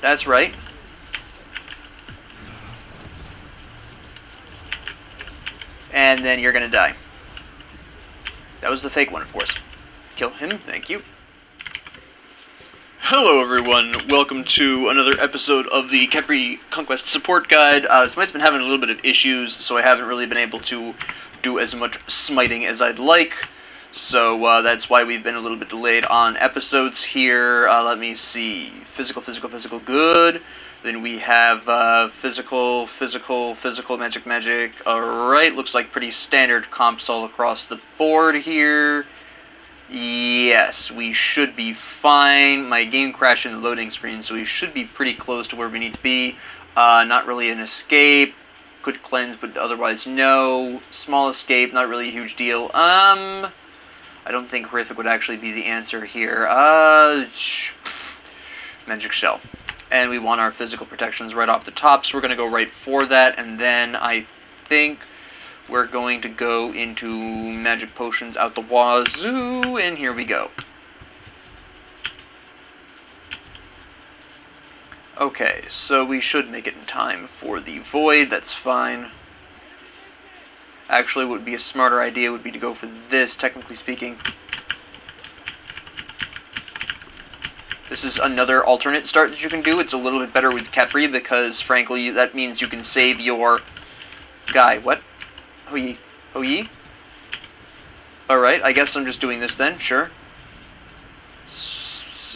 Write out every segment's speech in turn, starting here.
That's right. And then you're gonna die. That was the fake one, of course. Kill him, thank you. Hello everyone, welcome to another episode of the Khepri Conquest Support Guide. SMITE's been having a little bit of issues, so I haven't really been able to do as much smiting as I'd like. So that's why we've been a little bit delayed on episodes here. Let me see. Physical, good. Then we have physical, magic. Alright, looks like pretty standard comps all across the board here. Yes, we should be fine. My game crashed in the loading screen, so we should be pretty close to where we need to be. Not really an escape. Could cleanse, but otherwise no. Small escape, not really a huge deal. I don't think horrific would actually be the answer here. Magic shell. And we want our physical protections right off the top, so we're going to go right for that, and then I think we're going to go into magic potions out the wazoo, and here we go. Okay, so we should make it in time for the void, that's fine. Actually, what would be a smarter idea would be to go for this, technically speaking. This is another alternate start that you can do. It's a little bit better with Khepri because, frankly, that means you can save your guy. What? Oh ye. Oh ye? Alright, I guess I'm just doing this then, sure.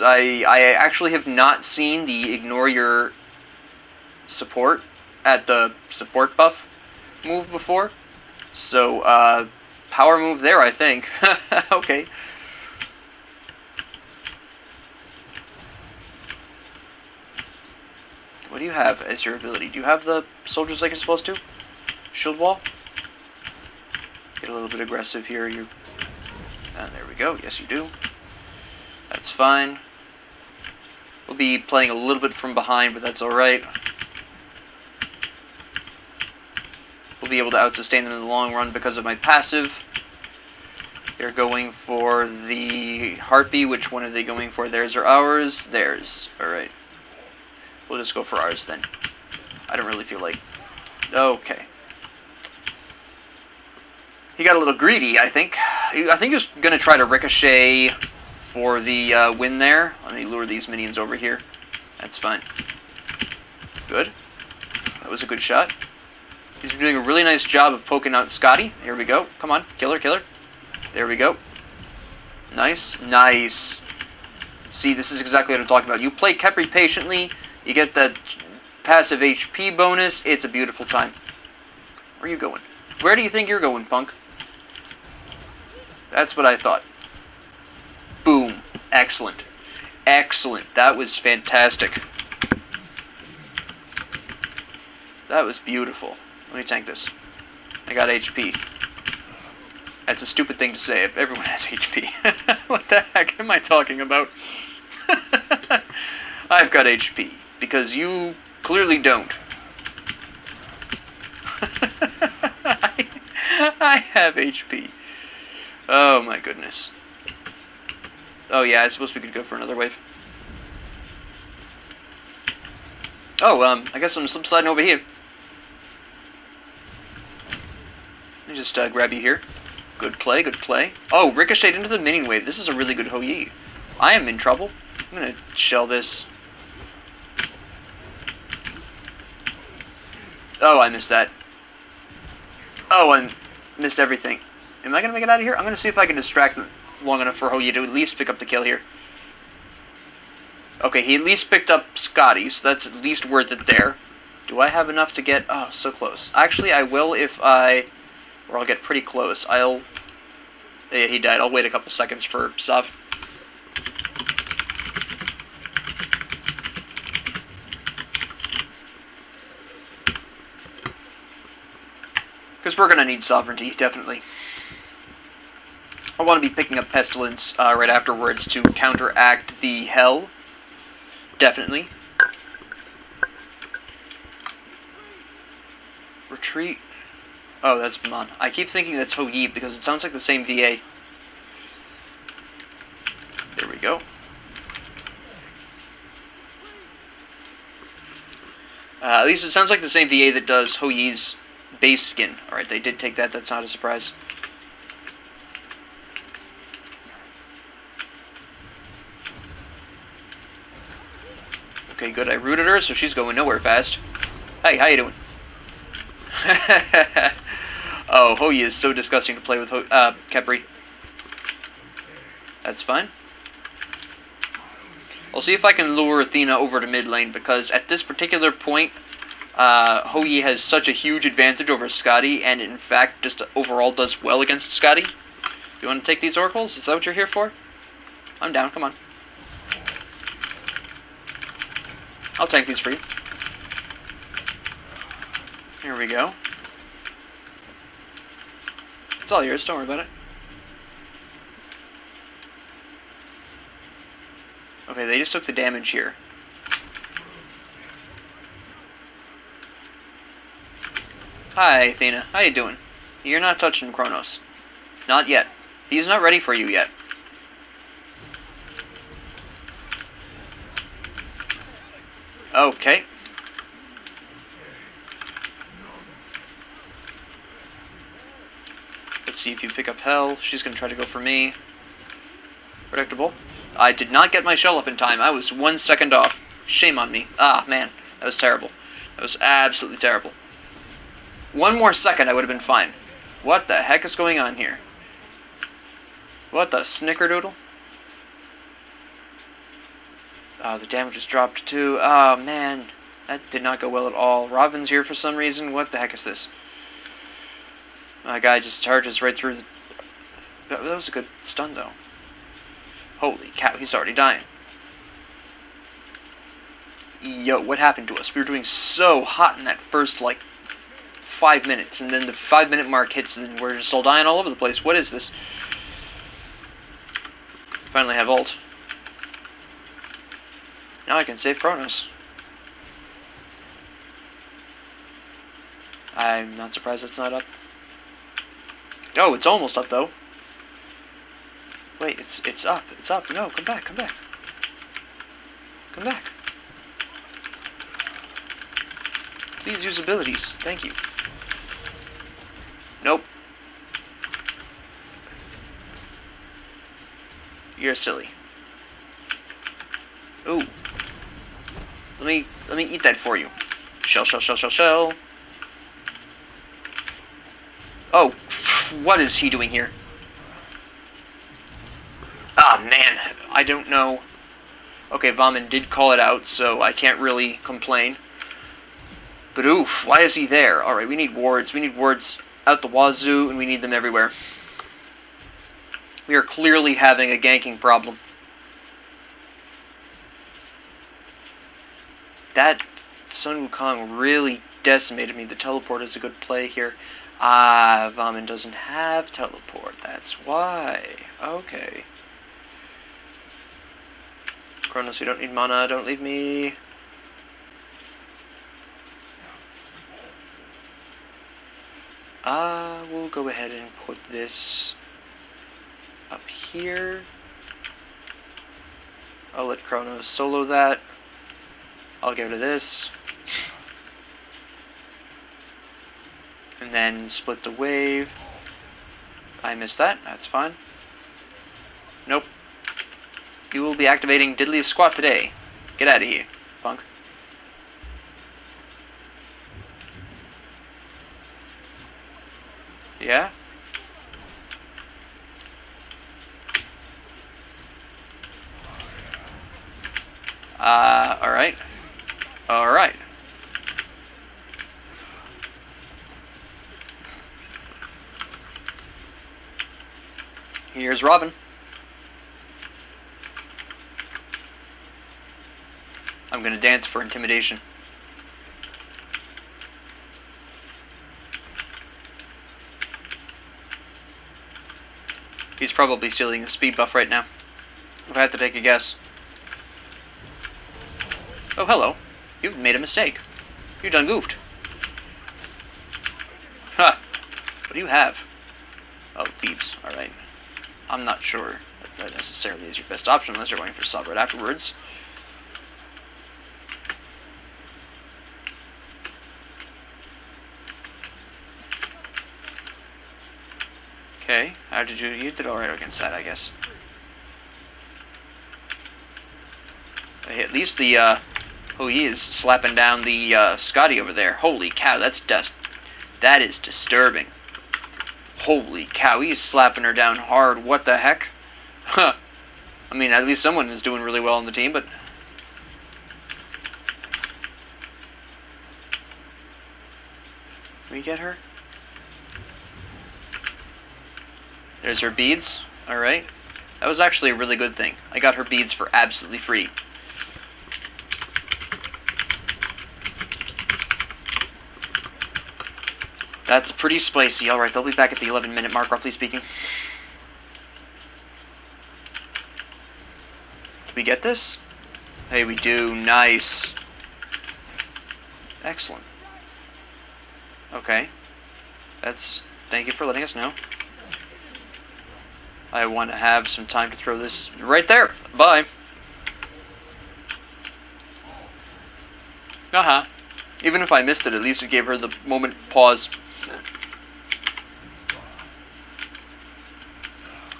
I actually have not seen the ignore your support at the support buff move before. So, power move there, I think. Okay. What do you have as your ability? Do you have the soldiers like you're supposed to? Shield wall? Get a little bit aggressive here. And there we go. Yes, you do. That's fine. We'll be playing a little bit from behind, but that's alright. We'll be able to outsustain them in the long run because of my passive. They're going for the Harpy. Which one are they going for? Theirs or ours? Theirs. Alright. We'll just go for ours then. I don't really feel like... Okay. He got a little greedy, I think. I think he's going to try to ricochet for the win there. Let me lure these minions over here. That's fine. Good. That was a good shot. He's doing a really nice job of poking out Scotty. Here we go. Come on. Killer. There we go. Nice. Nice. See, this is exactly what I'm talking about. You play Khepri patiently. You get that passive HP bonus. It's a beautiful time. Where are you going? Where do you think you're going, punk? That's what I thought. Boom. Excellent. Excellent. That was fantastic. That was beautiful. Let me tank this. I got HP. That's a stupid thing to say if everyone has HP. What the heck am I talking about? I've got HP. Because you clearly don't. I have HP. Oh my goodness. Oh yeah, I suppose we could go for another wave. Oh, I guess I'm sliding over here. Let me just grab you here. Good play, good play. Oh, ricocheted into the minion wave. This is a really good Ho-Yi. I am in trouble. I'm gonna shell this. Oh, I missed that. Oh, I missed everything. Am I going to make it out of here? I'm going to see if I can distract him long enough for Ho-Yi to at least pick up the kill here. Okay, he at least picked up Scotty, so that's at least worth it there. Do I have enough to get... Oh, so close. Actually, I will if I... Or I'll get pretty close. Yeah, he died. I'll wait a couple seconds for Sav. Because we're going to need sovereignty, definitely. I want to be picking up Pestilence right afterwards to counteract the Hell. Definitely. Retreat. Oh, that's Mon. I keep thinking that's Ho-Yi because it sounds like the same VA. There we go. At least it sounds like the same VA that does Hoyi's base skin. Alright, they did take that. That's not a surprise. Okay, good. I rooted her, so she's going nowhere fast. Hey, how you doing? Oh, Hoyi is so disgusting to play with Khepri. That's fine. I'll see if I can lure Athena over to mid lane, because at this particular point, Hoyi has such a huge advantage over Scotty, and in fact, just overall does well against Scotty. You want to take these oracles? Is that what you're here for? I'm down, come on. I'll tank these for you. Here we go. It's all yours, don't worry about it. Okay, they just took the damage here. Hi, Athena. How you doing? You're not touching Kronos. Not yet. He's not ready for you yet. Okay. Let's see if you pick up Hell. She's going to try to go for me. Predictable. I did not get my shell up in time. I was 1 second off. Shame on me. Ah, man. That was terrible. That was absolutely terrible. 1 more second, I would have been fine. What the heck is going on here? What the snickerdoodle? Oh, the damage was dropped too. Oh, man. That did not go well at all. Robin's here for some reason. What the heck is this? My guy just charges right through the... That was a good stun, though. Holy cow, he's already dying. Yo, what happened to us? We were doing so hot in that first, like, 5 minutes, and then the 5-minute mark hits, and we're just all dying all over the place. What is this? Finally have ult. Now I can save Kronos. I'm not surprised it's not up. Oh, it's almost up, though. Wait, it's up. It's up. No, come back, come back. Come back. Please use abilities. Thank you. Nope. You're silly. Ooh. Let me eat that for you. Shell, shell, shell, shell, shell. Oh, what is he doing here? Ah, man, I don't know. Okay, Vaughn did call it out, so I can't really complain. But oof, why is he there? Alright, we need wards. We need wards out the wazoo, and we need them everywhere. We are clearly having a ganking problem. That Sun Wukong really decimated me. The teleport is a good play here. Ah, Vaughn doesn't have teleport. That's why. Okay. Kronos, you don't need mana. Don't leave me. We'll go ahead and put this up here. I'll let Kronos solo that. I'll get rid of this. And then split the wave. I missed that. That's fine. Nope. You will be activating Diddly's Squat today. Get out of here, punk. Yeah? Alright. Alright. Here's Robin. I'm gonna dance for intimidation. He's probably stealing a speed buff right now. If I had to take a guess. Oh, hello. You've made a mistake. You done goofed. Ha! What do you have? Oh, Thebes. Alright. I'm not sure that necessarily is your best option unless you're going for sub right afterwards. How did you... You did alright against that, I guess. At least the, oh, he is slapping down the, Scotty over there. Holy cow, that's dust. That is disturbing. Holy cow, he is slapping her down hard. What the heck? Huh. I mean, at least someone is doing really well on the team, but... Can we get her? There's her beads. Alright. That was actually a really good thing. I got her beads for absolutely free. That's pretty spicy. Alright, they'll be back at the 11-minute mark, roughly speaking. Did we get this? Hey, we do. Nice. Excellent. Okay. Thank you for letting us know. I want to have some time to throw this right there. Bye. Even if I missed it, at least it gave her the moment pause.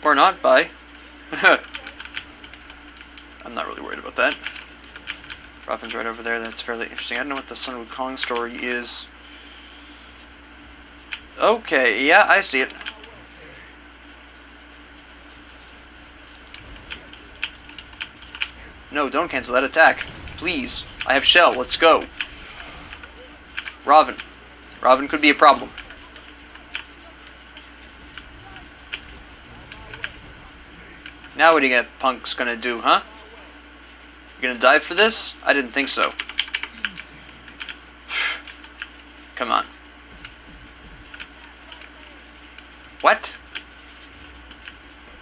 Or not, bye. I'm not really worried about that. Robin's right over there, that's fairly interesting. I don't know what the Sun Wukong story is. Okay, yeah, I see it. No, don't cancel that attack. Please. I have Shell, let's go. Robin. Robin could be a problem. Now what do you get Punk's gonna do, huh? You gonna dive for this? I didn't think so. Come on. What?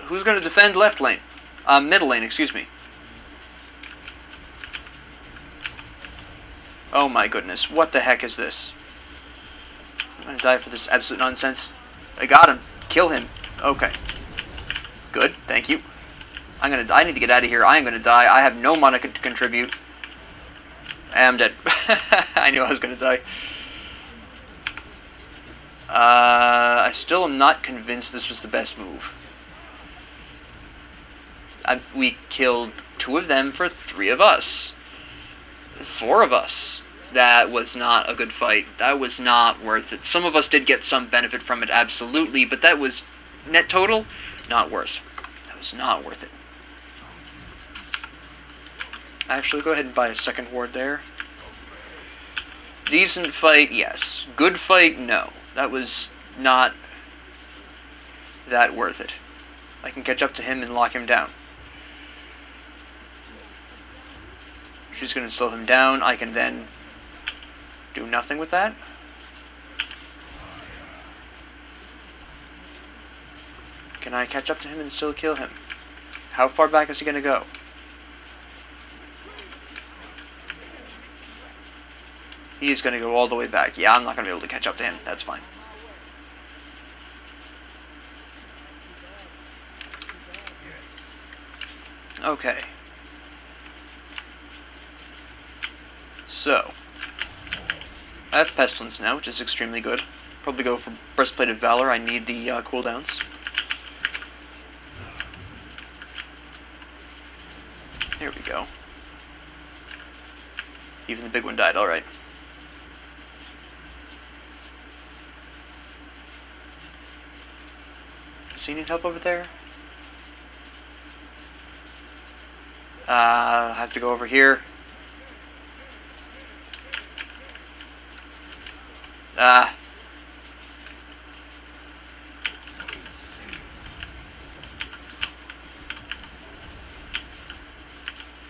Who's gonna defend left lane? Middle lane, excuse me. Oh my goodness, what the heck is this? I'm gonna die for this absolute nonsense. I got him. Kill him. Okay. Good, thank you. I need to get out of here. I am gonna die. I have no mana to contribute. I am dead. I knew I was gonna die. I still am not convinced this was the best move. We killed 2 of them for 3 of us. 4 of us. That was not a good fight. That was not worth it. Some of us did get some benefit from it, absolutely, but that was net total, not worth. That was not worth it. Actually, go ahead and buy a second ward there. Decent fight, yes. Good fight, no. That was not that worth it. I can catch up to him and lock him down. She's going to slow him down. I can then do nothing with that. Can I catch up to him and still kill him? How far back is he going to go? He's going to go all the way back. Yeah, I'm not going to be able to catch up to him. That's fine. Okay. So, I have Pestilence now, which is extremely good. Probably go for Breastplate of Valor. I need the cooldowns. Here we go. Even the big one died, alright. Does he need help over there? I have to go over here.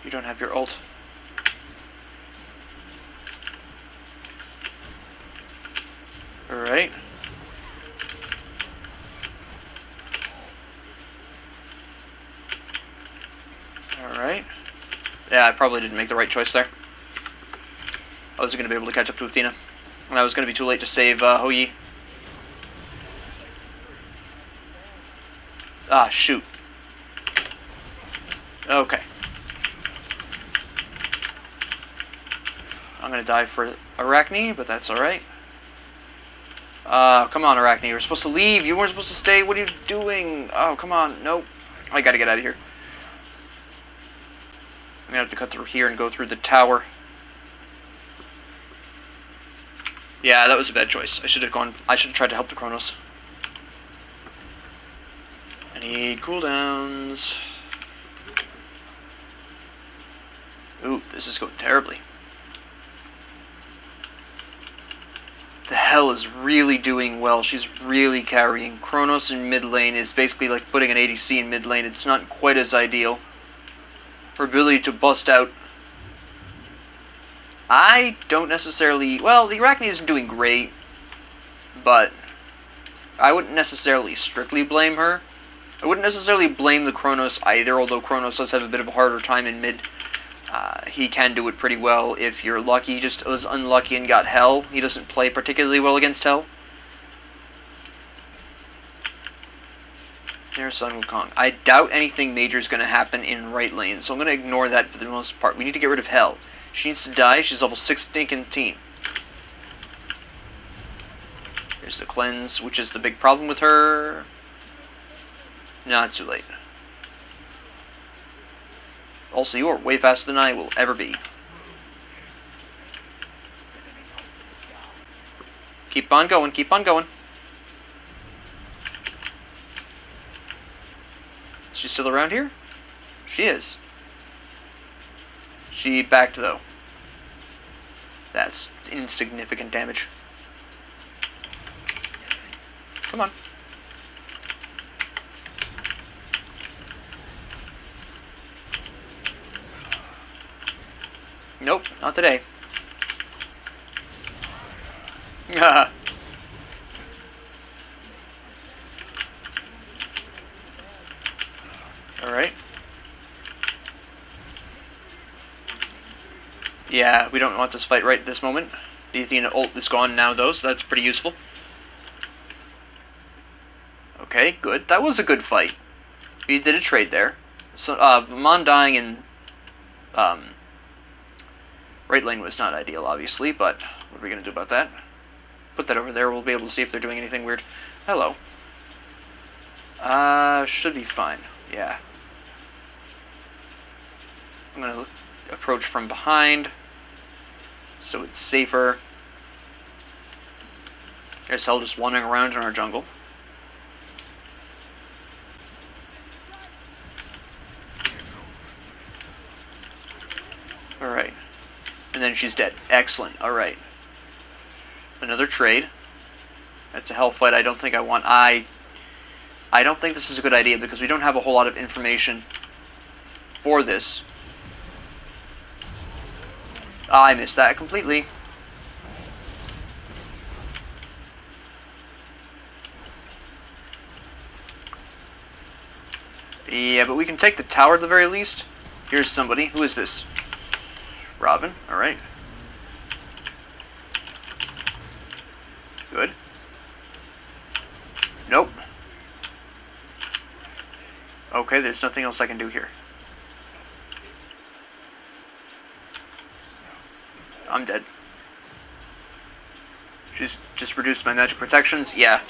You don't have your ult. Alright. Alright. Yeah, I probably didn't make the right choice there. I wasn't going to be able to catch up to Athena. And I was going to be too late to save Hou Yi. Ah, shoot. Okay. I'm going to die for Arachne, but that's alright. Come on, Arachne. You were supposed to leave. You weren't supposed to stay. What are you doing? Oh, come on. Nope. I gotta get out of here. I'm gonna have to cut through here and go through the tower. Yeah, that was a bad choice. I should have tried to help the Kronos. I need cooldowns. Ooh, this is going terribly. The Hell is really doing well. She's really carrying. Kronos in mid lane is basically like putting an ADC in mid lane. It's not quite as ideal. Her ability to bust out. I don't necessarily... Well, the Arachne isn't doing great, but I wouldn't necessarily strictly blame her. I wouldn't necessarily blame the Kronos either, although Kronos does have a bit of a harder time in mid. He can do it pretty well if you're lucky. He just was unlucky and got Hell. He doesn't play particularly well against Hell. There's Sun Wukong. I doubt anything major is going to happen in right lane, so I'm going to ignore that for the most part. We need to get rid of Hell. She needs to die. She's level 16. Here's the cleanse, which is the big problem with her. Not too late. Also, you are way faster than I will ever be. Keep on going, keep on going. Is she still around here? She is. She backed, though. That's insignificant damage. Come on. Nope, not today. Alright. Yeah, we don't want this fight right at this moment. The Athena ult is gone now, though, so that's pretty useful. Okay, good. That was a good fight. We did a trade there. So, Mon dying in right lane was not ideal, obviously, but what are we going to do about that? Put that over there. We'll be able to see if they're doing anything weird. Hello. Should be fine. Yeah. I'm going to approach from behind, so it's safer. There's Hell just wandering around in our jungle. Alright. And then she's dead. Excellent. Alright. Another trade. That's a Hell fight I don't think I want. I don't think this is a good idea because we don't have a whole lot of information for this. I missed that completely. Yeah, but we can take the tower at the very least. Here's somebody. Who is this? Robin. Alright. Good. Nope. Okay, there's nothing else I can do here. I'm dead. She's just reduced my magic protections. Yeah.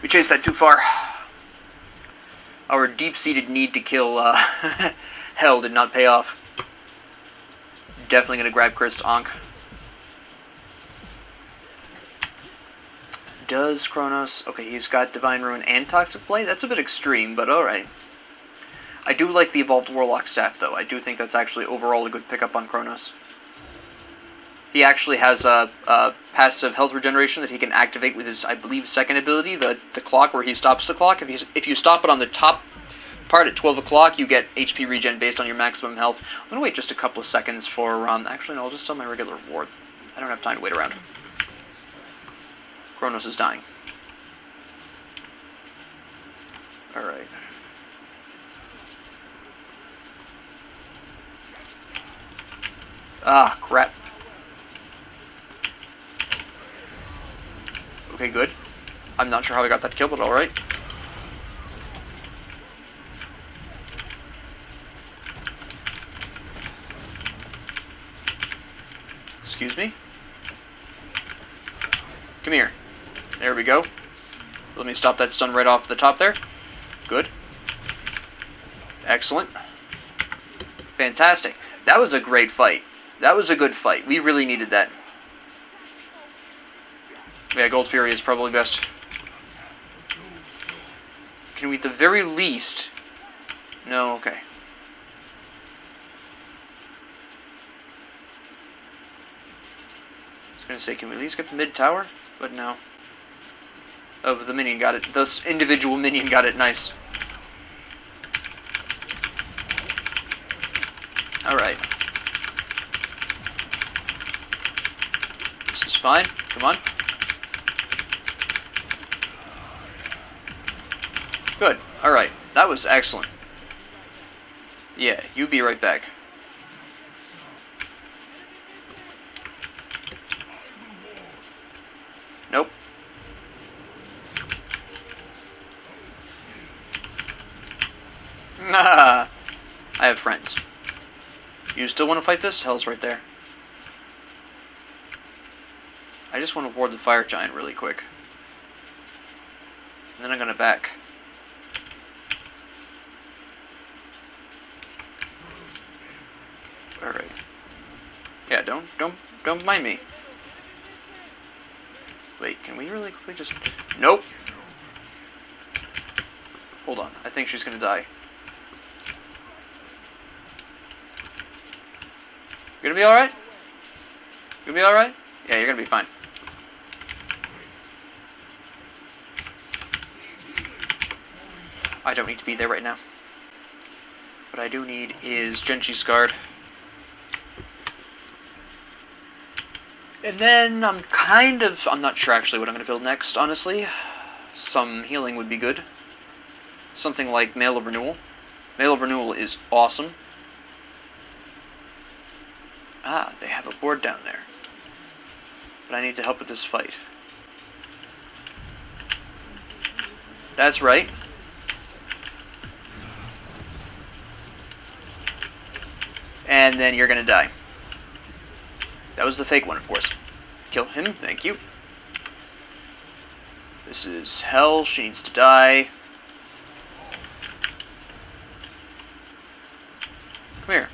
We chased that too far. Our deep-seated need to kill Hell did not pay off. Definitely gonna grab Chris Ankh. Does Kronos... Okay, he's got Divine Ruin and Toxic Blade? That's a bit extreme, but alright. I do like the Evolved Warlock Staff, though. I do think that's actually overall a good pickup on Kronos. He actually has a passive health regeneration that he can activate with his, I believe, second ability, the clock, where he stops the clock. If you stop it on the top part at 12 o'clock, you get HP regen based on your maximum health. I'm going to wait just a couple of seconds for... actually, no, I'll just sell my regular reward. I don't have time to wait around. Kronos is dying. Alright. Ah, crap. Okay, good. I'm not sure how I got that kill, but alright. Excuse me? Come here. There we go. Let me stop that stun right off the top there. Good. Excellent. Fantastic. That was a great fight. That was a good fight. We really needed that. Yeah, Gold Fury is probably best. Can we at the very least... No, okay. I was going to say, can we at least get the mid tower? But no. Oh, the minion got it. The individual minion got it. Nice. Alright. This is fine. Come on. Good. Alright. That was excellent. Yeah, you be right back. Nope. I have friends. You still want to fight this? Hell's right there. I just want to ward the fire giant really quick. And then I'm gonna back. Alright. Yeah, don't mind me. Wait, can we really quickly just... Nope! Hold on, I think she's gonna die. You gonna be alright? You gonna be alright? Yeah, you're gonna be fine. I don't need to be there right now. What I do need is Genshi's Guard. And then I'm not sure actually what I'm going to build next, honestly. Some healing would be good. Something like Mail of Renewal. Mail of Renewal is awesome. Ah, they have a board down there. But I need to help with this fight. That's right. And then you're gonna die. That was the fake one, of course. Kill him, thank you. This is Hell, she needs to die. Come here.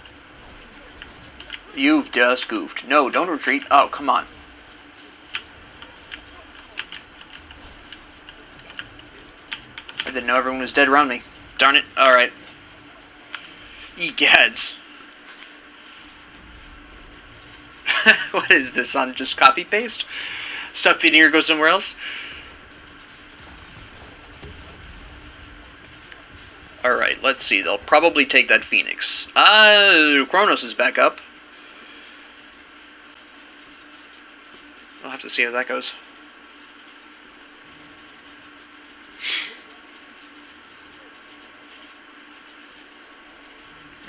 You've just goofed. No, don't retreat. Oh, come on. I didn't know everyone was dead around me. Darn it. Alright. Egads. What is this on just copy paste? Stop feeding her, go somewhere else? Alright, let's see. They'll probably take that Phoenix. Kronos is back up. I'll have to see how that goes.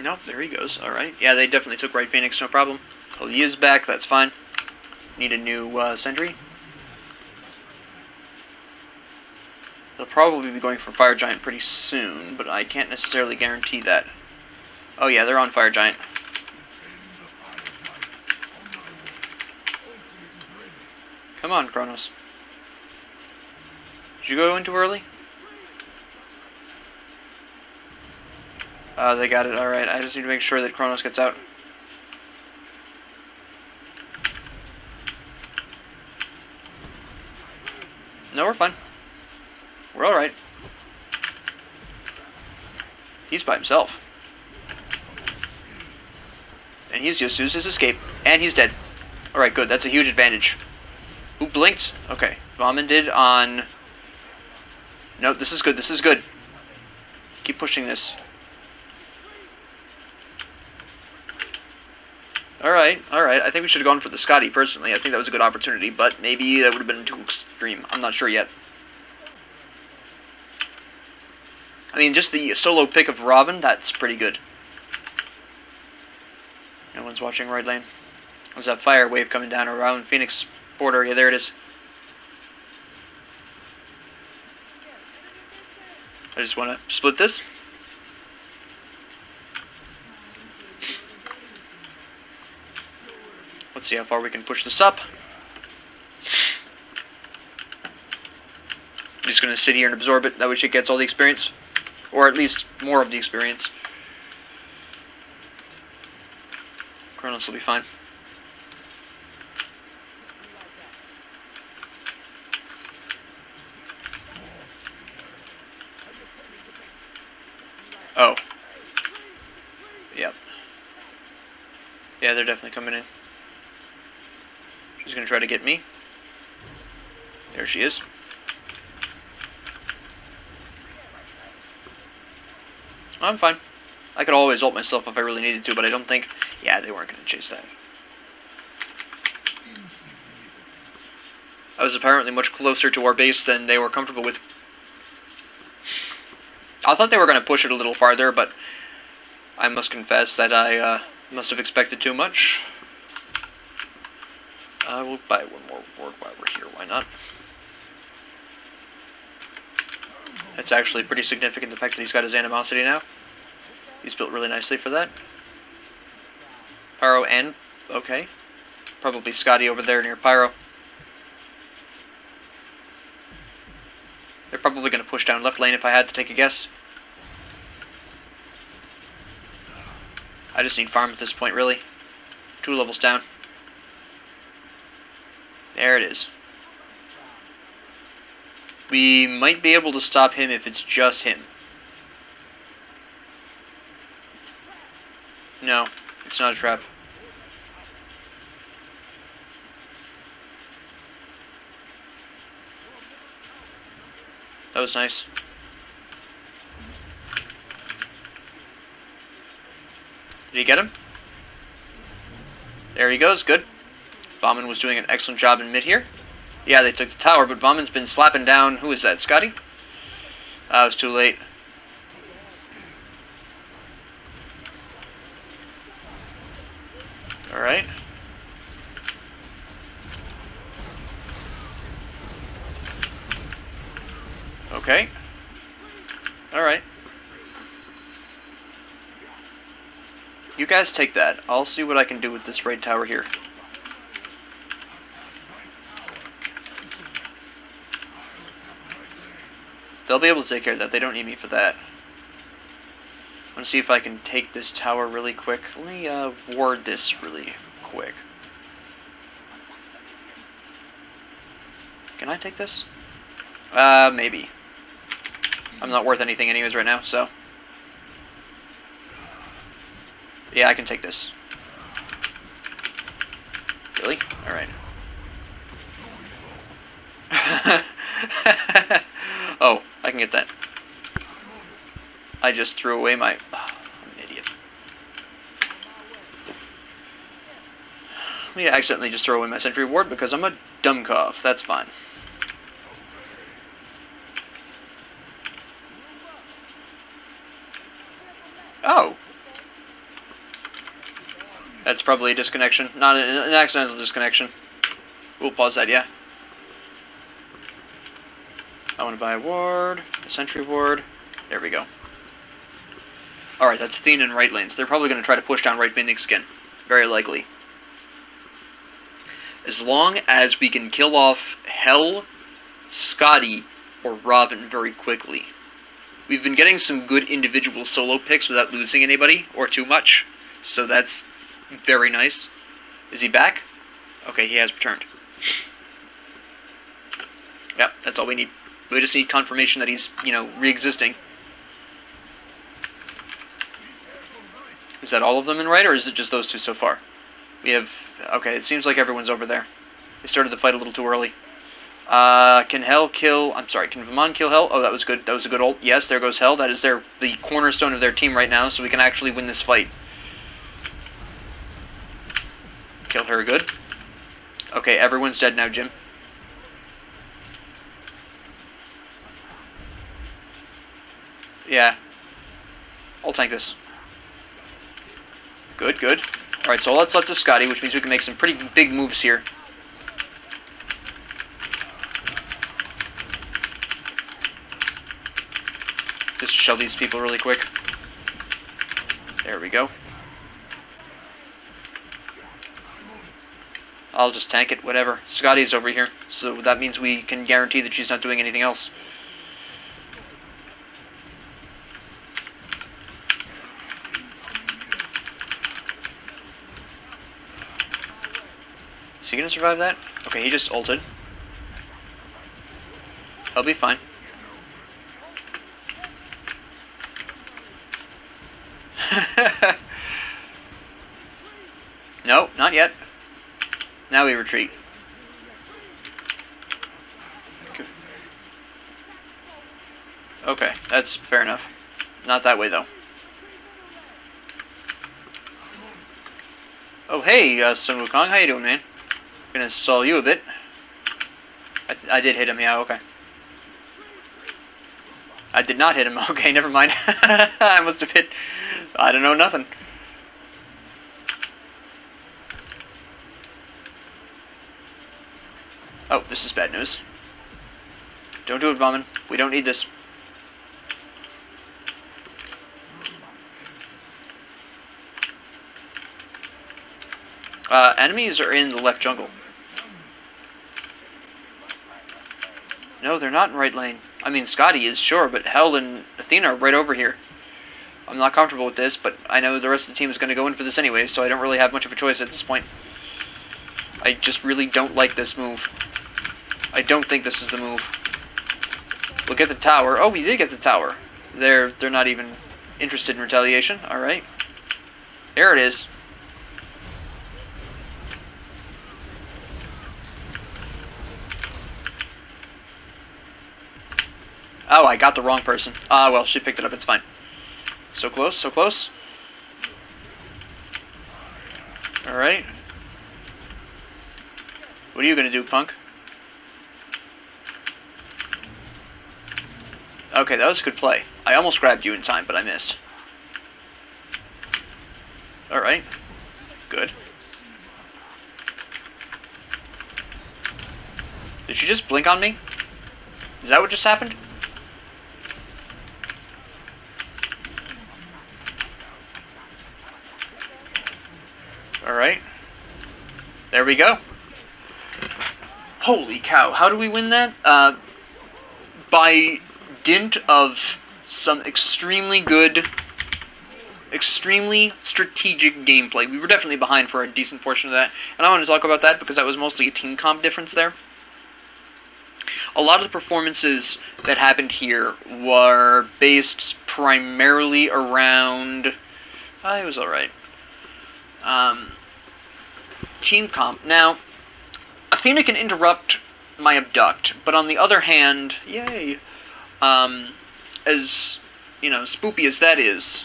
Nope, there he goes. Alright. Yeah, they definitely took right Phoenix, no problem. Kalia's back, that's fine. Need a new sentry. They'll probably be going for Fire Giant pretty soon, but I can't necessarily guarantee that. Oh yeah, they're on Fire Giant. Come on, Kronos. Did you go in too early? They got it, alright. I just need to make sure that Kronos gets out. No, we're fine. We're alright. He's by himself. And he's just used his escape. And he's dead. Alright, good. That's a huge advantage. Who blinked? Okay. Vaughn did on... Nope, this is good. This is good. Keep pushing this. Alright, alright. I think we should have gone for the Scotty, personally. I think that was a good opportunity, but maybe that would have been too extreme. I'm not sure yet. I mean, just the solo pick of Robin, that's pretty good. No one's watching right lane. There's that fire wave coming down around Phoenix border. Yeah, there it is. I just want to split this. Let's see how far we can push this up. just going to sit here and absorb it. That way she gets all the experience. Or at least more of the experience. Kronos will be fine. Oh. Yep. Yeah, they're definitely coming in. She's going to try to get me. There she is. I'm fine. I could always ult myself if I really needed to, but I don't think... Yeah, they weren't going to chase that. I was apparently much closer to our base than they were comfortable with. I thought they were going to push it a little farther, but I must confess that I must have expected too much. I will buy one more ward while we're here, why not? It's actually pretty significant, the fact that he's got his animosity now. He's built really nicely for that. Pyro and... okay. Probably Scotty over there near Pyro. They're probably going to push down left lane if I had to take a guess. I just need farm at this point, really. 2 levels down. There it is. We might be able to stop him if it's just him. No, it's not a trap. That was nice. Did he get him? There he goes, good. Vaughn was doing an excellent job in mid here. Yeah, they took the tower, but Vaughn's been slapping down... Who is that, Scotty? It was too late. Alright. Okay. Alright. You guys take that. I'll see what I can do with this raid tower here. They'll be able to take care of that. They don't need me for that. I'm going to see if I can take this tower really quick. Let me ward this really quick. Can I take this? Maybe. I'm not worth anything anyways right now, so... Yeah, I can take this. Really? Alright. Oh, I can get that. I just threw away my... Oh, I'm an idiot. Yeah, I accidentally just throw away my sentry ward because I'm a dumbcoff. That's fine. Oh. That's probably a disconnection. Not an accidental disconnection. We'll pause that, yeah. I want to buy a ward, a sentry ward. There we go. Alright, that's Athena in right lanes. They're probably going to try to push down right Phoenix again. Very likely. As long as we can kill off Hell, Scotty, or Robin very quickly. We've been getting some good individual solo picks without losing anybody, or too much. So that's very nice. Is he back? Okay, he has returned. Yep, that's all we need. We just need confirmation that he's, you know, re-existing. Is that all of them in right, or is it just those two so far? We have... Okay, it seems like everyone's over there. They started the fight a little too early. Can Hell kill... I'm sorry, can Vamon kill Hell? Oh, that was good. That was a good ult. Yes, there goes Hell. That is the cornerstone of their team right now, so we can actually win this fight. Kill her, good. Okay, everyone's dead now, Jim. Yeah. I'll tank this. Good, good. Alright, so all that's left is Scotty, which means we can make some pretty big moves here. Just shove these people really quick. There we go. I'll just tank it, whatever. Scotty's over here, so that means we can guarantee that she's not doing anything else. Is he gonna survive that? Okay, he just ulted. He'll be fine. No, not yet. Now we retreat. Okay, that's fair enough. Not that way, though. Oh, hey, Sun Wukong. How you doing, man? Gonna stall you a bit. I did hit him, yeah, okay. I did not hit him. Okay, never mind. I must have hit... I don't know, nothing. Oh, this is bad news. Don't do it, Vomit. We don't need this. Enemies are in the left jungle. No, they're not in right lane. I mean, Scotty is, sure, but Hel and Athena are right over here. I'm not comfortable with this, but I know the rest of the team is going to go in for this anyway, so I don't really have much of a choice at this point. I just really don't like this move. I don't think this is the move. We'll get the tower. Oh, we did get the tower. They're not even interested in retaliation. Alright. There it is. Oh, I got the wrong person. Ah, well, she picked it up. It's fine. So close, so close. Alright. What are you gonna do, punk? Okay, that was a good play. I almost grabbed you in time, but I missed. Alright. Good. Did she just blink on me? Is that what just happened? Alright. There we go. Holy cow, how do we win that? By dint of some extremely good, extremely strategic gameplay. We were definitely behind for a decent portion of that, and I want to talk about that because that was mostly a team comp difference there. A lot of the performances that happened here were based primarily around... it was alright. Team comp. Now, Athena can interrupt my abduct, but on the other hand, yay, as, you know, spoopy as that is,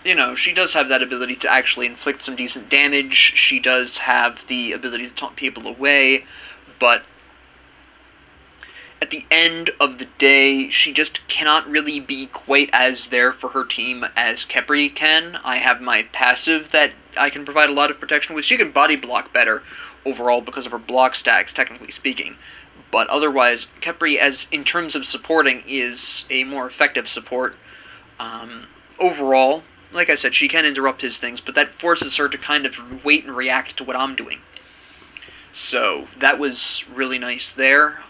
you know, she does have that ability to actually inflict some decent damage. She does have the ability to taunt people away, but at the end of the day, she just cannot really be quite as there for her team as Khepri can. I have my passive that I can provide a lot of protection with. She can body block better overall because of her block stacks, technically speaking. But otherwise, Khepri, as in terms of supporting, is a more effective support. Overall, like I said, she can interrupt his things, but that forces her to kind of wait and react to what I'm doing. So that was really nice there.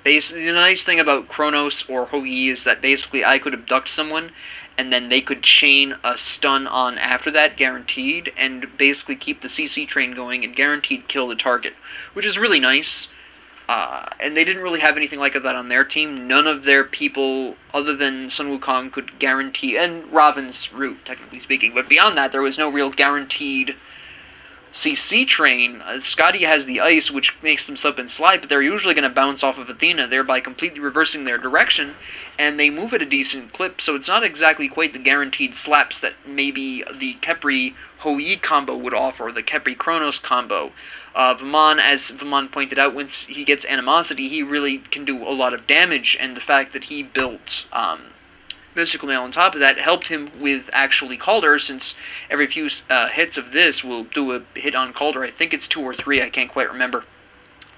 Basically, the nice thing about Kronos or Hou-Yi is that basically I could abduct someone, and then they could chain a stun on after that, guaranteed, and basically keep the CC train going and guaranteed kill the target, which is really nice. And they didn't really have anything like that on their team. None of their people, other than Sun Wukong, could guarantee, and Raven's root, technically speaking, but beyond that, there was no real guaranteed CC train. Scotty has the ice, which makes them slip and slide, but they're usually going to bounce off of Athena, thereby completely reversing their direction, and they move at a decent clip, so it's not exactly quite the guaranteed slaps that maybe the Khepri Hou-Yi combo would offer, or the Khepri Kronos combo. Vamon, as Vamon pointed out, once he gets animosity, he really can do a lot of damage, and the fact that he built Mystical Nail on top of that helped him with actually Calder, since every few hits of this will do a hit on Calder. I think it's 2 or 3, I can't quite remember.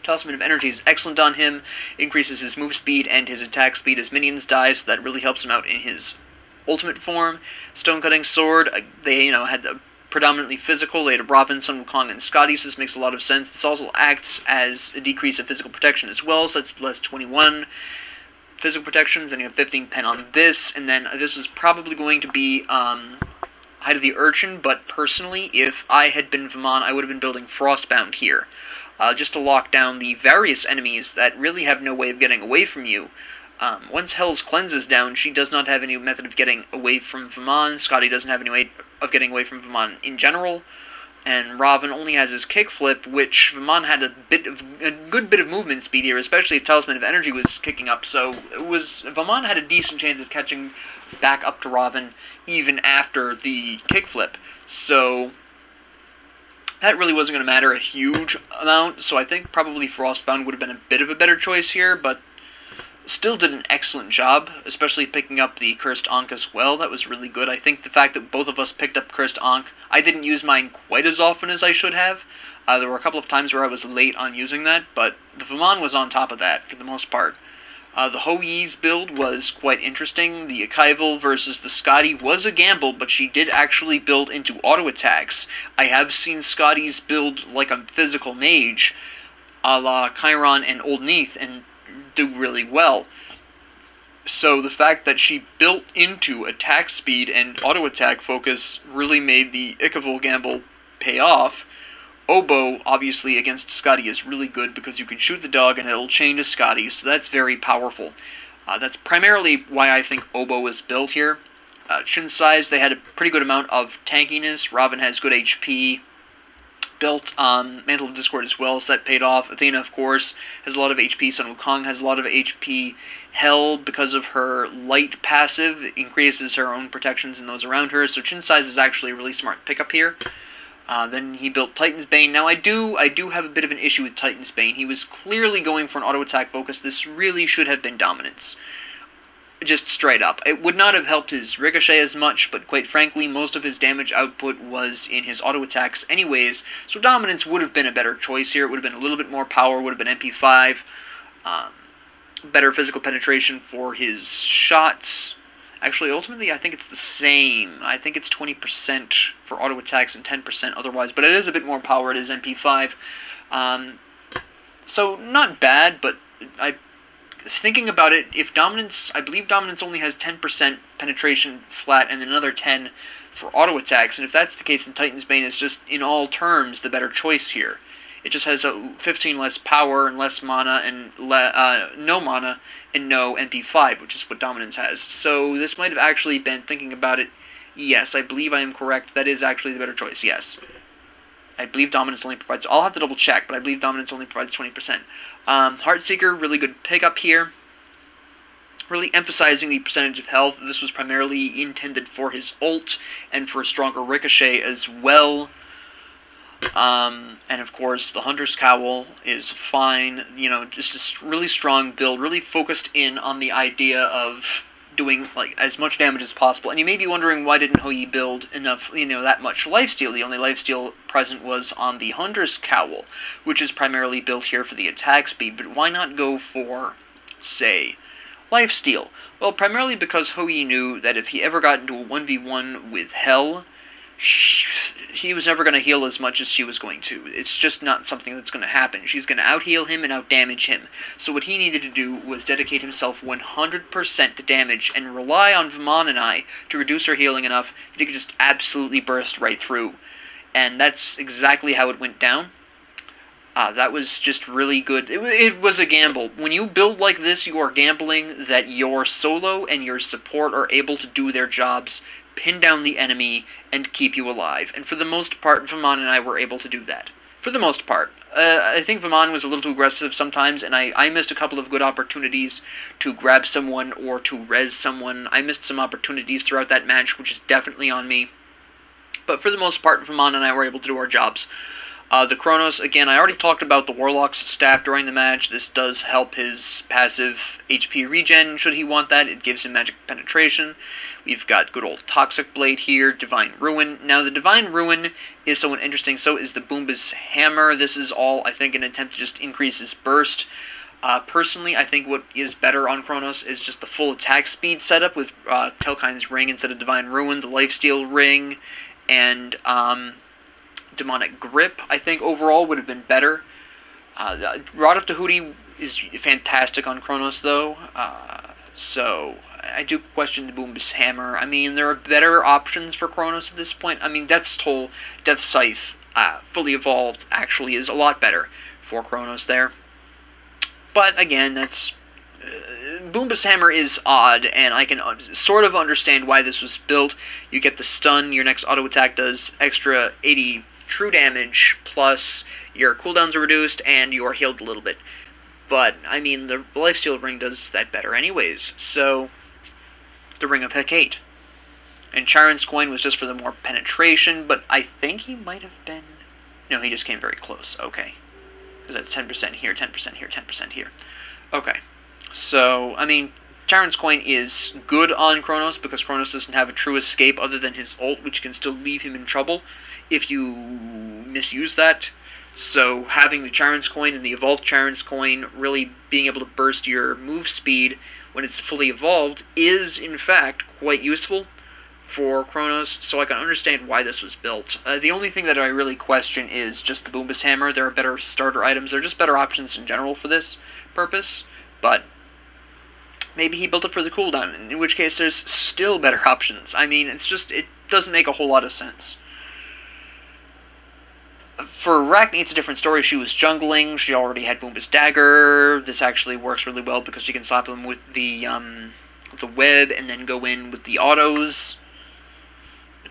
Talisman of Energy is excellent on him, increases his move speed and his attack speed as minions die, so that really helps him out in his ultimate form. Stone-Cutting Sword, they had a predominantly physical. They had Raven, Sun Wukong, and Scotty, so this makes a lot of sense. This also acts as a decrease of physical protection as well, so that's plus 21. physical protections, then you have 15 pen on this, and then this is probably going to be Height of the Urchin, but personally, if I had been Vamon, I would have been building Frostbound here, just to lock down the various enemies that really have no way of getting away from you. Once Hell's Cleanse is down, she does not have any method of getting away from Vamon. Scotty doesn't have any way of getting away from Vamon in general. And Raven only has his kickflip, which Vamon had a good bit of movement speed here, especially if Talisman of Energy was kicking up. So Vamon had a decent chance of catching back up to Raven even after the kickflip. So that really wasn't going to matter a huge amount. So I think probably Frostbound would have been a bit of a better choice here, but still did an excellent job, especially picking up the Cursed Ankh as well. That was really good. I think the fact that both of us picked up Cursed Ankh, I didn't use mine quite as often as I should have. There were a couple of times where I was late on using that, but the Vamon was on top of that for the most part. The Ho-Yi's build was quite interesting. The Akival versus the Scotty was a gamble, but she did actually build into auto attacks. I have seen Scotty's build like a physical mage, a la Chiron and Old Neath, and do really well. So the fact that she built into attack speed and auto attack focus really made the Ichaival gamble pay off. Oboe, obviously, against Scotty is really good because you can shoot the dog and it'll chain to Scotty, so that's very powerful. That's primarily why I think Oboe is built here. Chin size, they had a pretty good amount of tankiness. Raven has good HP. Built Mantle of Discord as well, so that paid off. Athena, of course, has a lot of HP. Sun Wukong has a lot of HP. Hell, because of her light passive, increases her own protections and those around her. So Chin size is actually a really smart pickup here. Then he built Titan's Bane. Now I do have a bit of an issue with Titan's Bane. He was clearly going for an auto attack focus. This really should have been dominance. Just straight up. It would not have helped his ricochet as much, but quite frankly, most of his damage output was in his auto attacks anyways, so dominance would have been a better choice here. It would have been a little bit more power, would have been MP5, better physical penetration for his shots. Actually, ultimately, I think it's the same. I think it's 20% for auto attacks and 10% otherwise, but it is a bit more power. It is MP5. So, not bad, but thinking about it, if dominance, I believe dominance only has 10% penetration flat and another 10 for auto attacks, and if that's the case, then Titan's Bane is just, in all terms, the better choice here. It just has 15 less power and less mana and no mana and no MP5, which is what dominance has. So this might have actually been, thinking about it, yes, I believe I am correct. That is actually the better choice, yes. I believe dominance only provides, I'll have to double check, but I believe dominance only provides 20%. Heartseeker, really good pickup here. Really emphasizing the percentage of health. This was primarily intended for his ult and for a stronger ricochet as well. And of course, the Hunter's Cowl is fine. You know, just a really strong build, really focused in on the idea of doing like as much damage as possible. And you may be wondering, why didn't Hou-Yi build enough, that much lifesteal? The only lifesteal present was on the Hunter's Cowl, which is primarily built here for the attack speed. But why not go for, say, lifesteal? Well, primarily because Hou-Yi knew that if he ever got into a 1v1 with Hell, he was never going to heal as much as she was going to. It's just not something that's going to happen. She's going to out-heal him and out-damage him. So what he needed to do was dedicate himself 100% to damage and rely on Vamon and I to reduce her healing enough that he could just absolutely burst right through. And that's exactly how it went down. That was just really good. It was a gamble. When you build like this, you are gambling that your solo and your support are able to do their jobs, pin down the enemy, and keep you alive. And for the most part, Vamon and I were able to do that. For the most part. I think Vamon was a little too aggressive sometimes, and I missed a couple of good opportunities to grab someone or to res someone. I missed some opportunities throughout that match, which is definitely on me. But for the most part, Vamon and I were able to do our jobs. The Chronos, again, I already talked about the Warlock's staff during the match. This does help his passive HP regen, should he want that. It gives him magic penetration. We've got good old Toxic Blade here, Divine Ruin. Now, the Divine Ruin is somewhat interesting. So is the Boomba's Hammer. This is all, I think, an attempt to just increase his burst. Personally, I think what is better on Chronos is just the full attack speed setup with Telkine's Ring instead of Divine Ruin, the Lifesteal Ring, and Demonic Grip, I think, overall would have been better. Rod of Tahuti is fantastic on Kronos, though. So I do question the Boomba's Hammer. I mean, there are better options for Kronos at this point. I mean, Death's Toll, Death Scythe, fully evolved, actually is a lot better for Kronos there. But again, that's Boomba's Hammer is odd, and I can sort of understand why this was built. You get the stun, your next auto attack does extra 80 true damage, plus your cooldowns are reduced, and you are healed a little bit. But, I mean, the Lifesteal Ring does that better anyways, so the Ring of Hecate. And Chiron's Coin was just for the more penetration, but I think he might have been... No, he just came very close, okay. Because that's 10% here, 10% here, 10% here. Okay. So, I mean, Chiron's Coin is good on Kronos, because Kronos doesn't have a true escape other than his ult, which can still leave him in trouble if you misuse that. So, having the Chiron's Coin and the evolved Chiron's Coin really being able to burst your move speed when it's fully evolved is, in fact, quite useful for Kronos, so I can understand why this was built. The only thing that I really question is just the Boomba's Hammer. There are better starter items. There are just better options in general for this purpose, but maybe he built it for the cooldown, in which case there's still better options. I mean, it's just, it doesn't make a whole lot of sense. For Arachne, it's a different story. She was jungling. She already had Boomba's Dagger. This actually works really well because she can slap them with the web and then go in with the autos.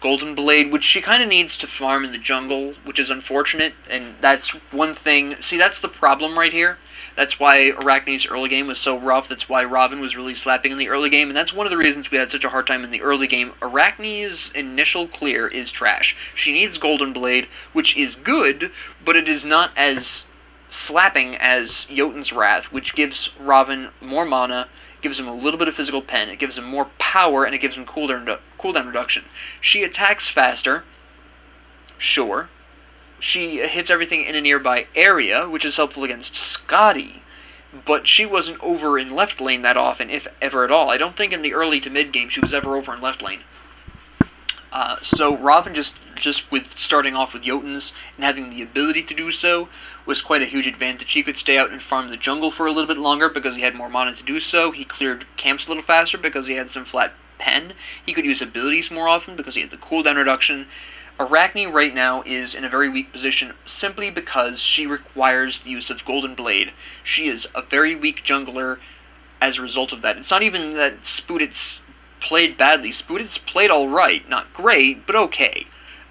Golden Blade, which she kind of needs to farm in the jungle, which is unfortunate, and that's one thing. See, that's the problem right here. That's why Arachne's early game was so rough. That's why Robin was really slapping in the early game, and that's one of the reasons we had such a hard time in the early game. Arachne's initial clear is trash. She needs Golden Blade, which is good, but it is not as slapping as Jotun's Wrath, which gives Robin more mana, gives him a little bit of physical pen, it gives him more power, and it gives him cooldown reduction. She attacks faster, sure. She hits everything in a nearby area, which is helpful against Scotty, but she wasn't over in left lane that often, if ever at all. I don't think in the early to mid game she was ever over in left lane. So Robin, just with starting off with Jotuns and having the ability to do so, was quite a huge advantage. He could stay out and farm the jungle for a little bit longer because he had more mana to do so. He cleared camps a little faster because he had some flat pen. He could use abilities more often because he had the cooldown reduction. Arachne right now is in a very weak position simply because she requires the use of Golden Blade. She is a very weak jungler as a result of that. It's not even that Spoodit's played badly. Spoodit's played alright, not great, but okay.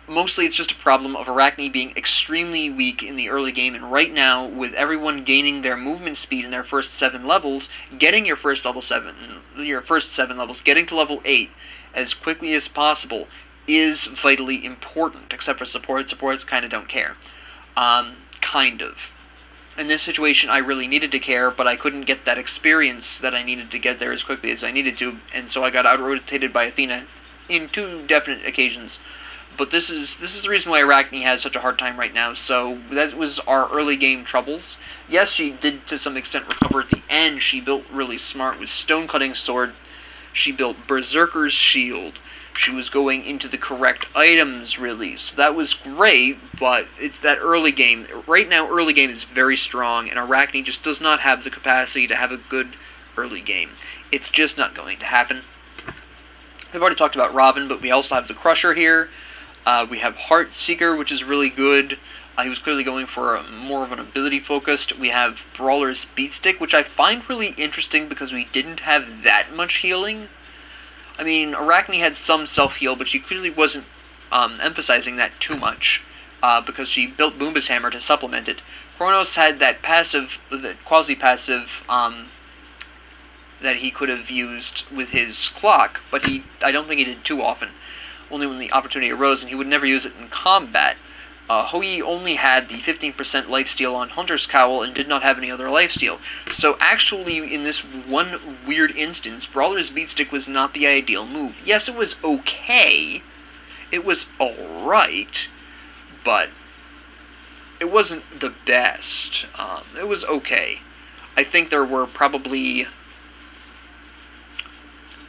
Mostly it's just a problem of Arachne being extremely weak in the early game, and right now, with everyone gaining their movement speed in their first 7 levels, getting your first 7 levels, getting to level 8 as quickly as possible is vitally important, except for support. Supports kind of don't care. Kind of. In this situation, I really needed to care, but I couldn't get that experience that I needed to get there as quickly as I needed to, and so I got out-rotated by Athena in 2 definite occasions. But this is the reason why Arachne has such a hard time right now, so that was our early game troubles. Yes, she did to some extent recover at the end. She built really smart with Stone-Cutting Sword. She built Berserker's Shield. She was going into the correct items, really. So that was great, but it's that early game. Right now, early game is very strong, and Arachne just does not have the capacity to have a good early game. It's just not going to happen. We've already talked about Robin, but we also have the Crusher here. We have Heartseeker, which is really good. He was clearly going for more of an ability-focused. We have Brawler's Beatstick, which I find really interesting because we didn't have that much healing. I mean, Arachne had some self-heal, but she clearly wasn't emphasizing that too much, because she built Boomba's Hammer to supplement it. Kronos had that passive, the quasi-passive, that he could have used with his clock, but I don't think he did too often. Only when the opportunity arose, and he would never use it in combat. Hoi only had the 15% lifesteal on Hunter's Cowl and did not have any other lifesteal. So actually, in this one weird instance, Brawler's Beatstick was not the ideal move. Yes, it was okay. It was alright, but it wasn't the best. It was okay. I think there were probably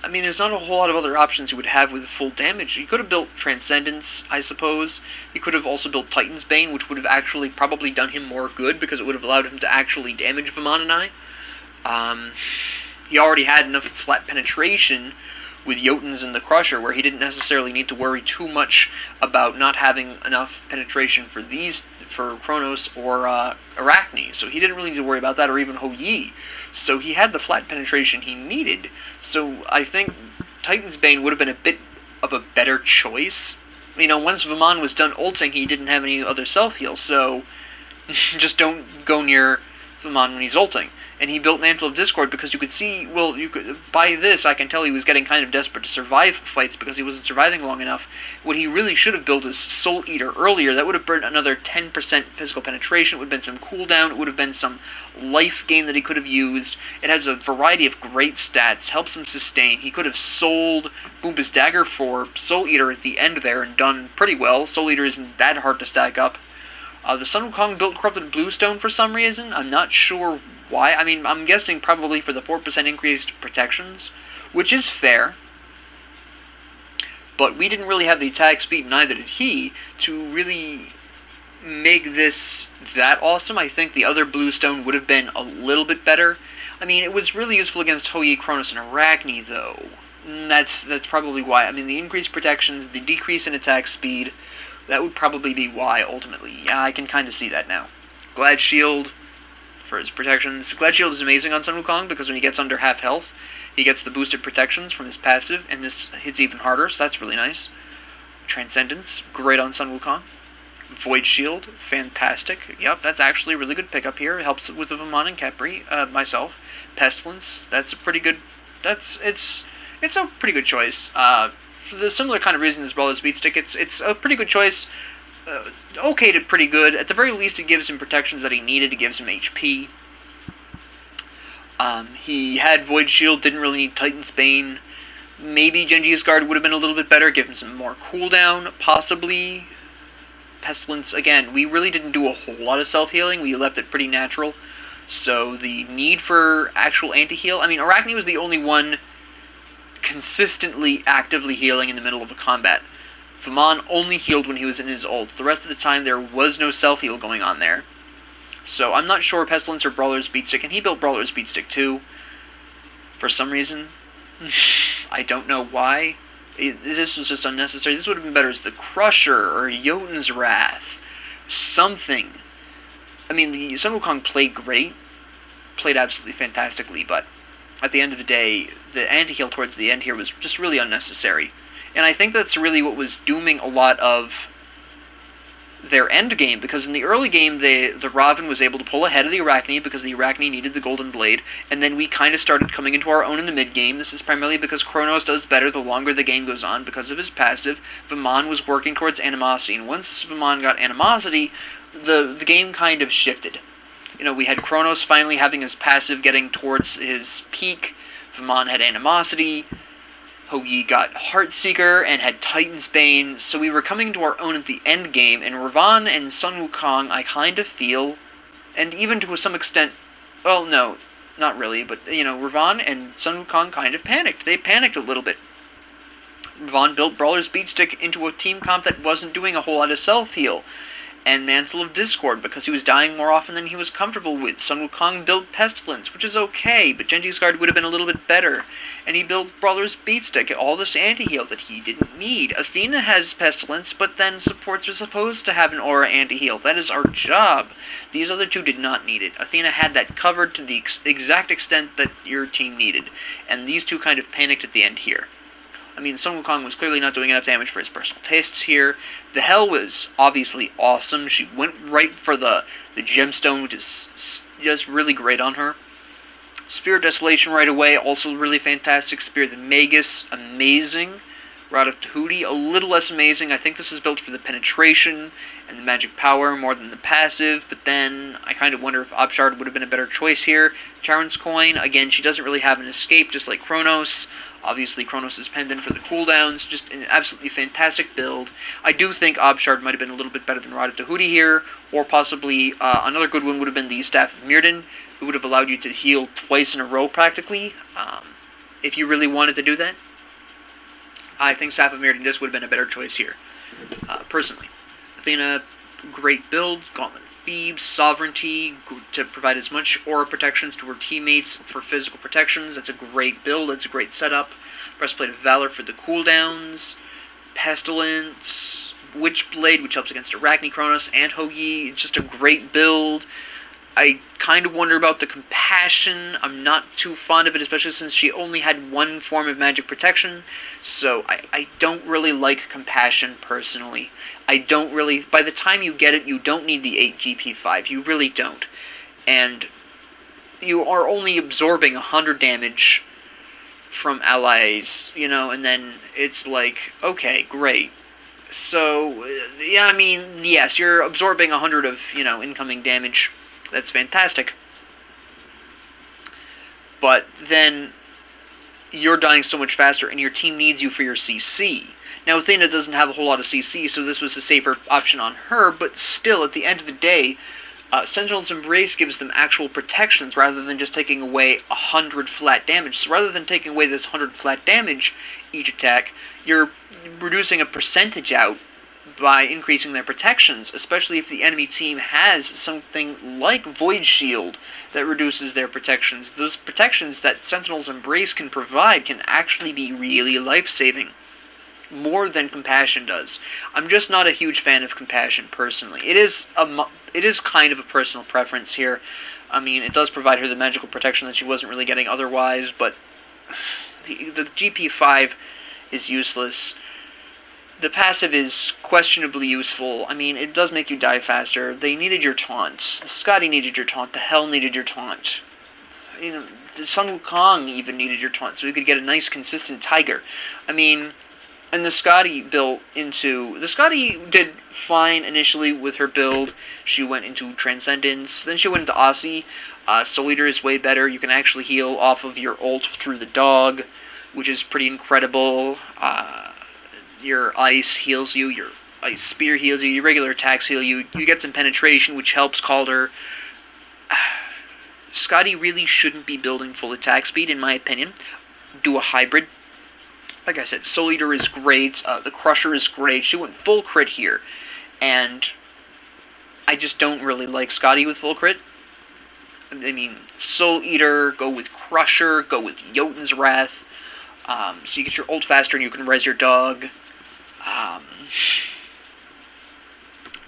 I mean, there's not a whole lot of other options he would have with full damage. He could have built Transcendence, I suppose. He could have also built Titan's Bane, which would have actually probably done him more good, because it would have allowed him to actually damage Vamon and I. He already had enough flat penetration with Jotuns and the Crusher, where he didn't necessarily need to worry too much about not having enough penetration for Kronos or Arachne. So he didn't really need to worry about that, or even Ho Yi. So he had the flat penetration he needed. So I think Titan's Bane would have been a bit of a better choice. You know, once Vamon was done ulting, he didn't have any other self-heal, so just don't go near Vamon when he's ulting. And he built Mantle of Discord because you could see, well, by this I can tell he was getting kind of desperate to survive fights because he wasn't surviving long enough. What he really should have built is Soul Eater earlier. That would have burned another 10% physical penetration. It would have been some cooldown. It would have been some life gain that he could have used. It has a variety of great stats, helps him sustain. He could have sold Boomba's Dagger for Soul Eater at the end there and done pretty well. Soul Eater isn't that hard to stack up. The Sun Wukong built Corrupted Bluestone for some reason. I'm not sure why. I mean, I'm guessing probably for the 4% increased protections, which is fair. But we didn't really have the attack speed, neither did he, to really make this that awesome. I think the other Bluestone would have been a little bit better. I mean, it was really useful against Ho Yi, Kronos, and Arachne, though. That's probably why. I mean, the increased protections, the decrease in attack speed, that would probably be why, ultimately. Yeah, I can kind of see that now. Glad Shield for his protections. Glad Shield is amazing on Sun Wukong, because when he gets under half health, he gets the boosted protections from his passive, and this hits even harder, so that's really nice. Transcendence, great on Sun Wukong. Void Shield, fantastic. Yep, that's actually a really good pickup here. It helps with the Vamon and Khepri, myself. Pestilence, that's a pretty good... It's a pretty good choice. For the similar kind of reason as Brawler's Beatstick, it's a pretty good choice. Okay to pretty good. At the very least, it gives him protections that he needed. It gives him HP. He had Void Shield, didn't really need Titan's Bane. Maybe Genji's Guard would have been a little bit better, give him some more cooldown, possibly. Pestilence, again, we really didn't do a whole lot of self-healing. We left it pretty natural. So the need for actual anti-heal... I mean, Arachne was the only one consistently actively healing in the middle of a combat. Vamon only healed when he was in his ult. The rest of the time there was no self-heal going on there. So I'm not sure Pestilence or Brawler's Beatstick, and he built Brawler's Beatstick too. For some reason. I don't know why. This was just unnecessary. This would have been better as the Crusher or Jotun's Wrath. Something. I mean, the Sun Wukong played great. Played absolutely fantastically, but at the end of the day, the anti-heal towards the end here was just really unnecessary. And I think that's really what was dooming a lot of their end game, because in the early game, the Raven was able to pull ahead of the Arachne because the Arachne needed the Golden Blade, and then we kind of started coming into our own in the mid-game. This is primarily because Kronos does better the longer the game goes on because of his passive. Vamon was working towards Animosity, and once Vamon got Animosity, the game kind of shifted. You know, we had Kronos finally having his passive getting towards his peak. Vamon had Animosity. Ho Yi got Heartseeker and had Titan's Bane. So we were coming to our own at the end game. And Ravan and Sun Wukong, I kind of feel, and even to some extent, well, no, not really, but, you know, Ravan and Sun Wukong kind of panicked. They panicked a little bit. Ravan built Brawler's Beatstick into a team comp that wasn't doing a whole lot of self-heal. And Mantle of Discord, because he was dying more often than he was comfortable with. Sun Wukong built Pestilence, which is okay, but Genji's Guard would have been a little bit better. And he built Brawler's Beatstick, all this anti-heal that he didn't need. Athena has Pestilence, but then supports are supposed to have an aura anti-heal. That is our job. These other two did not need it. Athena had that covered to the exact extent that your team needed. And these two kind of panicked at the end here. I mean, Sun Wukong was clearly not doing enough damage for his personal tastes here. The Hell was obviously awesome. She went right for the gemstone, which is just really great on her. Spear of Desolation right away, also really fantastic. Spear of the Magus, amazing. Rod of Tahuti, a little less amazing. I think this is built for the penetration and the magic power more than the passive, but then I kind of wonder if Abshard would have been a better choice here. Charon's Coin, again, she doesn't really have an escape, just like Kronos. Obviously, Kronos' pendant for the cooldowns, just an absolutely fantastic build. I do think Abshard might have been a little bit better than Rod of Tahuti here, or possibly another good one would have been the Staff of Mirrodin. It would have allowed you to heal twice in a row, practically. if you really wanted to do that, I think Sap of Mirrodin Disc would have been a better choice here, personally. Athena, great build, Gauntlet of Thebes, Sovereignty, to provide as much aura protections to her teammates for physical protections. That's a great build, that's a great setup. Breastplate of Valor for the cooldowns, Pestilence, Witchblade, which helps against Arachne, Kronos, and Hoagie. It's just a great build. I kind of wonder about the Compassion. I'm not too fond of it, especially since she only had one form of magic protection. So I don't really like Compassion, personally. I don't really... By the time you get it, you don't need the 8 GP5. You really don't. And you are only absorbing 100 damage from allies, you know, and then it's like, okay, great. So, yeah, I mean, yes, you're absorbing 100 of, you know, incoming damage. That's fantastic. But then you're dying so much faster, and your team needs you for your CC. Now, Athena doesn't have a whole lot of CC, so this was a safer option on her, but still, at the end of the day, Sentinel's Embrace gives them actual protections rather than just taking away 100 flat damage. So rather than taking away this 100 flat damage each attack, you're reducing a percentage out by increasing their protections, especially if the enemy team has something like Void Shield that reduces their protections. Those protections that Sentinel's Embrace can provide can actually be really life-saving, more than Compassion does. I'm just not a huge fan of Compassion, personally. It is kind of a personal preference here. I mean, it does provide her the magical protection that she wasn't really getting otherwise, but the GP5 is useless. The passive is questionably useful. I mean, it does make you die faster. They needed your taunt. Scotty needed your taunt. The Hell needed your taunt. You know, the Sun Wukong even needed your taunt, so we could get a nice, consistent Tiger. I mean, and the Scotty built into... The Scotty did fine initially with her build. She went into Transcendence. Then she went into Aussie. Soul Eater is way better. You can actually heal off of your ult through the dog, which is pretty incredible. Your Ice heals you. Your Ice Spear heals you. Your regular attacks heal you. You get some penetration, which helps Calder. Scotty really shouldn't be building full attack speed, in my opinion. Do a hybrid. Like I said, Soul Eater is great, the Crusher is great, she went full crit here, and I just don't really like Scotty with full crit. I mean, Soul Eater, go with Crusher, go with Jotun's Wrath, so you get your ult faster and you can res your dog.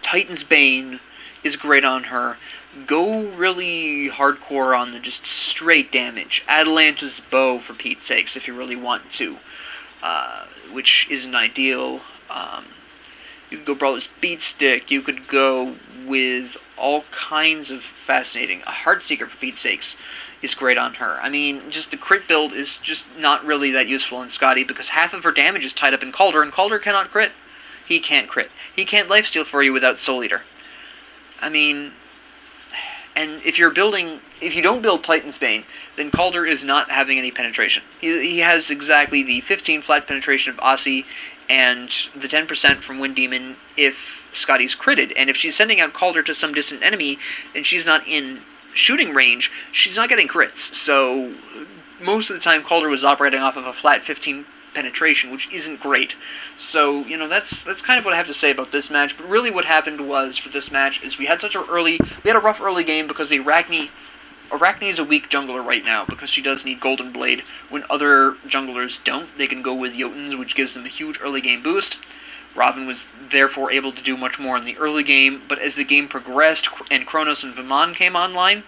Titan's Bane is great on her. Go really hardcore on the just straight damage. Atalanta's Bow, for Pete's sakes, if you really want to. Which isn't ideal. You could go Brawler's Beatstick. You could go with all kinds of fascinating. A Heartseeker, for Pete's sakes, is great on her. I mean, just the crit build is just not really that useful in Scotty because half of her damage is tied up in Calder, and Calder cannot crit. He can't crit. He can't lifesteal for you without Soul Eater. I mean... And if you don't build Titan's Bane, then Calder is not having any penetration. He has exactly the 15 flat penetration of Aussie and the 10% from Wind Demon if Scotty's critted. And if she's sending out Calder to some distant enemy and she's not in shooting range, she's not getting crits. So most of the time Calder was operating off of a flat 15 penetration, which isn't great. So, you know, that's kind of what I have to say about this match. But really what happened was, for this match, is we had a rough early game because the Arachne is a weak jungler right now because she does need Golden Blade. When other junglers don't, they can go with Jotuns, which gives them a huge early game boost. Raven was therefore able to do much more in the early game, but as the game progressed and Kronos and Viman came online,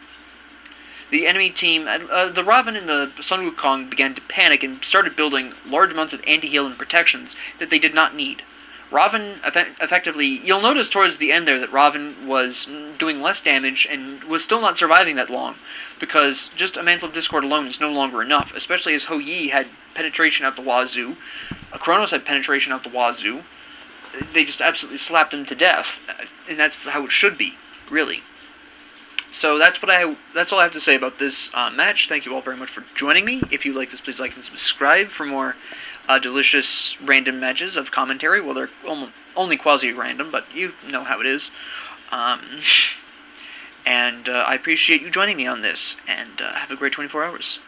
the enemy team, the Raven and the Sun Wukong began to panic and started building large amounts of anti-heal and protections that they did not need. Raven effectively, you'll notice towards the end there that Raven was doing less damage and was still not surviving that long, because just a Mantle of Discord alone is no longer enough, especially as Ho Yi had penetration out the wazoo, Kronos had penetration out the wazoo. They just absolutely slapped him to death, and that's how it should be, really. So that's all I have to say about this match. Thank you all very much for joining me. If you like this, please like and subscribe for more delicious random matches of commentary. Well, they're only quasi-random, but you know how it is. And I appreciate you joining me on this, and have a great 24 hours.